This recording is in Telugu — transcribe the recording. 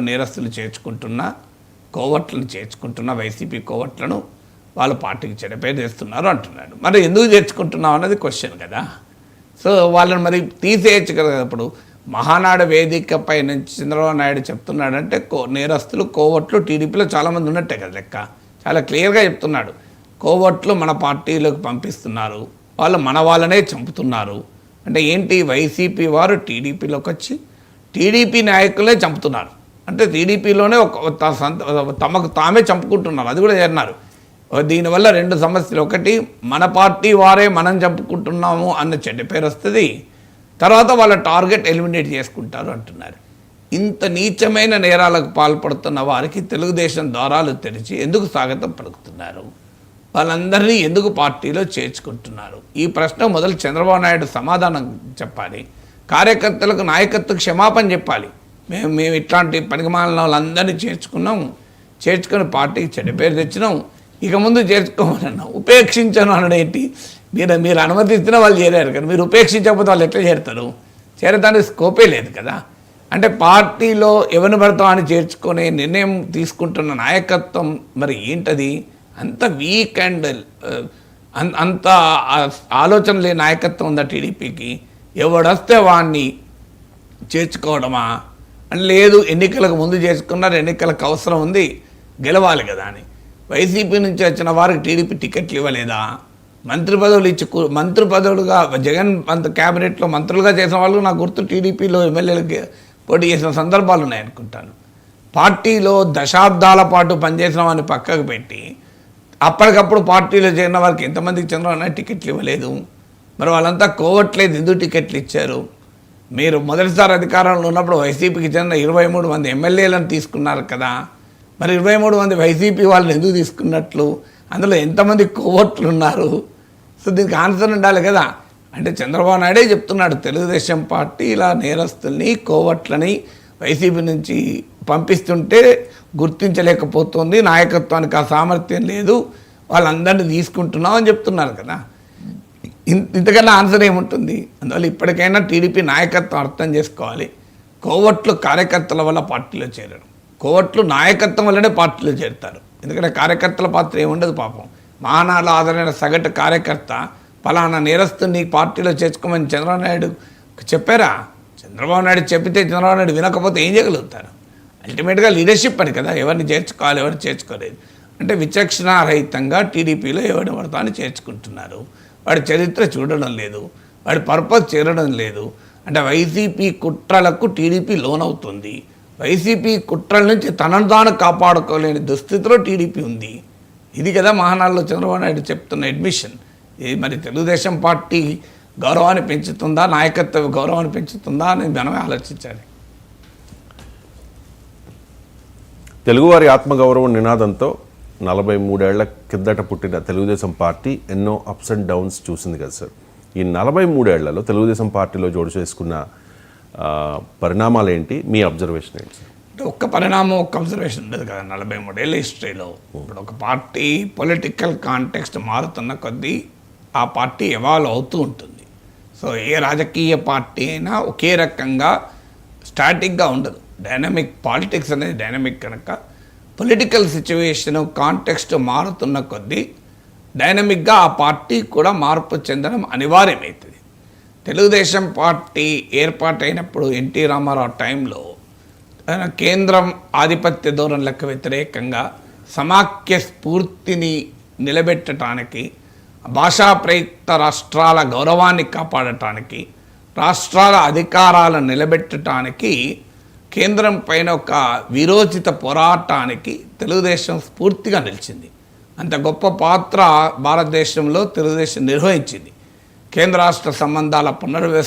నేరస్తులు చేర్చుకుంటున్న కోవట్లను చేర్చుకుంటున్న వైసీపీ కోవట్లను వాళ్ళ పార్టీకి చెడపే చేస్తున్నారు అంటున్నాడు. మరి ఎందుకు చేర్చుకుంటున్నాం అన్నది క్వశ్చన్ కదా. సో వాళ్ళని మరి తీసేయచ్చు కదా. ఇప్పుడు మహానాడు వేదికపై నుంచి చంద్రబాబు నాయుడు చెప్తున్నాడంటే నేరస్తులు కోవట్లు టీడీపీలో చాలామంది ఉన్నట్టే కదా లెక్క. చాలా క్లియర్గా చెప్తున్నాడు. కోవట్లు మన పార్టీలోకి పంపిస్తున్నారు, వాళ్ళు మన వాళ్ళనే చంపుతున్నారు అంటే ఏంటి? వైసీపీ వారు టీడీపీలోకి వచ్చి టీడీపీ నాయకులే చంపుతున్నారు అంటే టీడీపీలోనే తమకు తామే చంపుకుంటున్నారు. అది కూడా చేరినారు. దీనివల్ల రెండు సమస్యలు. ఒకటి, మన పార్టీ వారే మనం చంపుకుంటున్నాము అన్న చెడ్డ పేరు వస్తుంది. తర్వాత వాళ్ళ టార్గెట్ ఎలిమినేట్ చేసుకుంటారు అంటున్నారు. ఇంత నీచమైన నేరాలకు పాల్పడుతున్న వారికి తెలుగుదేశం ద్వారాలు తెరిచి ఎందుకు స్వాగతం పలుకుతున్నారు? వాళ్ళందరినీ ఎందుకు పార్టీలో చేర్చుకుంటున్నారు? ఈ ప్రశ్న మొదలు చంద్రబాబు నాయుడు సమాధానం చెప్పాలి. కార్యకర్తలకు నాయకత్వ క్షమాపణ చెప్పాలి. మేము ఇట్లాంటి పనికిమాలిన వాళ్ళందరినీ చేర్చుకొని పార్టీకి చెడ్డ పేరు తెచ్చినాం, ఇక ముందు చేర్చుకోమన్నాం. ఉపేక్షించను అనడేంటి? మీరు అనుమతిస్తున్న వాళ్ళు చేరారు కదా, మీరు ఉపేక్షించకపోతే వాళ్ళు ఎట్లా చేరుతారు? చేరడానికి స్కోపే లేదు కదా. అంటే పార్టీలో ఎవరిని పడతాం అని చేర్చుకునే నిర్ణయం తీసుకుంటున్న నాయకత్వం మరి ఏంటది? అంత వీక్ అండ్ అంత ఆలోచన లేని నాయకత్వం ఉందా టీడీపీకి? ఎవడొస్తే వాడిని చేర్చుకోవడమా అని లేదు. ఎన్నికలకు ముందు చేసుకున్నారు, ఎన్నికలకు అవసరం ఉంది, గెలవాలి కదా అని. వైసీపీ నుంచి వచ్చిన వారికి టీడీపీ టికెట్లు ఇవ్వలేదా? మంత్రి పదవులుగా జగన్ క్యాబినెట్లో మంత్రులుగా చేసిన వాళ్ళు నాకు గుర్తు టీడీపీలో ఎమ్మెల్యేలకు పోటీ చేసిన సందర్భాలు ఉన్నాయనుకుంటాను. పార్టీలో దశాబ్దాల పాటు పనిచేసిన వాడిని పక్కకు పెట్టి అప్పటికప్పుడు పార్టీలో చేరిన వారికి ఎంతమందికి చంద్రబాబు నాయుడు టికెట్లు ఇవ్వలేదు? మరి వాళ్ళంతా కోవట్లేదు, ఎందుకు టికెట్లు ఇచ్చారు? మీరు మొదటిసారి అధికారంలో ఉన్నప్పుడు వైసీపీకి చెందిన 23 మంది ఎమ్మెల్యేలను తీసుకున్నారు కదా. మరి 23 మంది వైసీపీ వాళ్ళని ఎందుకు తీసుకున్నట్లు? అందులో ఎంతమంది కోవట్లు ఉన్నారు? సో దీనికి ఆన్సర్ ఉండాలి కదా. అంటే చంద్రబాబు నాయుడే చెప్తున్నాడు, తెలుగుదేశం పార్టీ ఇలా నేరస్తుల్ని కోవట్లని వైసీపీ నుంచి పంపిస్తుంటే గుర్తించలేకపోతుంది, నాయకత్వానికి ఆ సామర్థ్యం లేదు, వాళ్ళందరినీ తీసుకుంటున్నాం అని చెప్తున్నారు కదా. ఇంతకన్నా ఆన్సర్ ఏముంటుంది? అందువల్ల ఇప్పటికైనా టీడీపీ నాయకత్వం అర్థం చేసుకోవాలి. కోవట్లు కార్యకర్తల వల్ల పార్టీలో చేరరు, కోవట్లు నాయకత్వం వల్లనే పార్టీలో చేరుతారు. ఎందుకంటే కార్యకర్తల పాత్ర ఏముండదు పాపం. మహానాడు ఆదరైన సగటు కార్యకర్త పలానా నేరస్తుని పార్టీలో చేర్చుకోమని చంద్రబాబు నాయుడు చెప్పారా? చంద్రబాబు నాయుడు చెప్పితే చంద్రబాబు నాయుడు వినకపోతే ఏం చేయగలుగుతారు? అల్టిమేట్గా లీడర్షిప్ అని కదా, ఎవరిని చేర్చుకోవాలి, ఎవరిని చేర్చుకోలేదు. అంటే విచక్షణారహితంగా టీడీపీలో ఎవరిని పడతామని చేర్చుకుంటున్నారు. వాడి చరిత్ర చూడడం లేదు, వాడి పర్పస్ చేరడం లేదు. అంటే వైసీపీ కుట్రలకు టీడీపీ లోనవుతుంది. వైసీపీ కుట్రల నుంచి తనను తాను కాపాడుకోలేని దుస్థితిలో టీడీపీ ఉంది. ఇది కదా మహానాడులో చంద్రబాబు నాయుడు చెప్తున్న అడ్మిషన్. ఇది మరి తెలుగుదేశం పార్టీ గౌరవాన్ని పెంచుతుందా, నాయకత్వ గౌరవాన్ని పెంచుతుందా అని మనమే ఆలోచించాలి. తెలుగువారి ఆత్మగౌరవం నినాదంతో 43 ఏళ్ల కిందట పుట్టిన తెలుగుదేశం పార్టీ ఎన్నో అప్స్ అండ్ డౌన్స్ చూసింది కదా సార్. ఈ 43 ఏళ్లలో తెలుగుదేశం పార్టీలో జోడు చేసుకున్న పరిణామాలు ఏంటి, మీ అబ్జర్వేషన్ ఏంటి సార్? అంటే ఒక్క పరిణామం, ఒక్క అబ్జర్వేషన్ ఉండదు కదా 43 ఏళ్ళ హిస్టరీలో. ఇప్పుడు ఒక పార్టీ పొలిటికల్ కాంటెక్స్ట్ మారుతున్న కొద్దీ ఆ పార్టీ ఎవాల్వ్ అవుతూ ఉంటుంది. సో ఏ రాజకీయ పార్టీ అయినా ఒకే రకంగా స్టాటిక్గా ఉండదు. డైనమిక్ పాలిటిక్స్ అనేది డైనమిక్ కనుక పొలిటికల్ సిచ్యువేషను కాంటెక్స్ట్ మారుతున్న కొద్దీ డైనమిక్గా ఆ పార్టీ కూడా మార్పు చెందడం అనివార్యమవుతుంది. తెలుగుదేశం పార్టీ ఏర్పాటైనప్పుడు ఎన్టీ రామారావు టైంలో కేంద్రం ఆధిపత్య ధోరణులకు వ్యతిరేకంగా సమాఖ్య స్ఫూర్తిని నిలబెట్టడానికి, భాషా ప్రయుక్త రాష్ట్రాల గౌరవాన్ని కాపాడటానికి, రాష్ట్రాల అధికారాలను నిలబెట్టడానికి కేంద్రం పైన ఒక విరోచిత పోరాటానికి తెలుగుదేశం స్ఫూర్తిగా నిలిచింది. అంత గొప్ప పాత్ర భారతదేశంలో తెలుగుదేశం నిర్వహించింది. కేంద్ర రాష్ట్ర సంబంధాల పునర్వ్యవస్థ